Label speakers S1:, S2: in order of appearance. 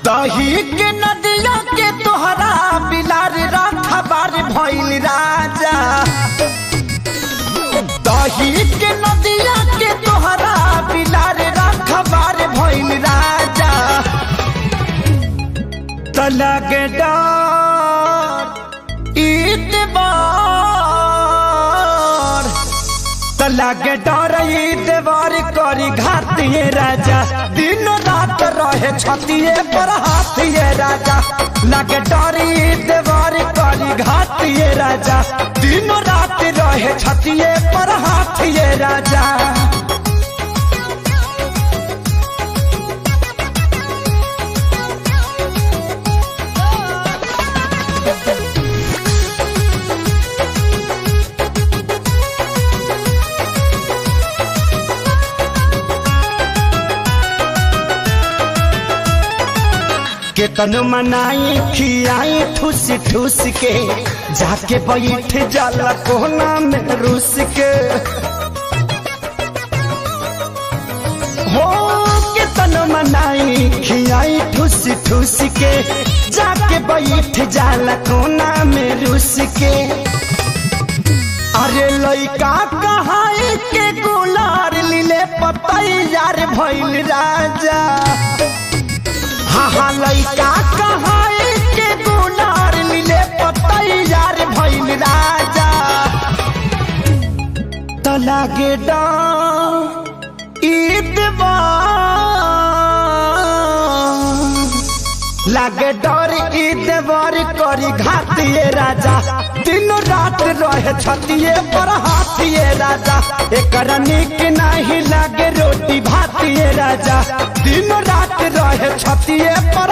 S1: दही के नदिया के तोहरा बिलार रखबार भइल राजा। दही के नदिया के तोहरा बिलार रखबार भइल राजा। तलग डर ईतबार तलग डर ईतबार करी घातिए राजा। दिन रात रहे छतिए पर हाथिए राजा। लग डर ईतबार करी घातिए राजा। दिन रात रहे छतिए पर हाथिए राजा। केतन मनाई खियाई ठूस ठूस के जाके बैठ जाला कोना में रूस के। हो केतन मनाई खियाई ठूस ठूस के जाके बैठ जाला कोना में रूस के। अरे लइका कहाई के गुलार लीले पतैयार भइल राजा। हाँ लइका कहाई के गुलार लीले पतैयार भइल राजा। तो लागे लागे डर ईदवार करी घातिए राजा। दिन रात रहे छतिए पर हाथिए राजा। एकरा निक नहीं लागे रोटी भातिए राजा। दिन रात रहे छतिए पर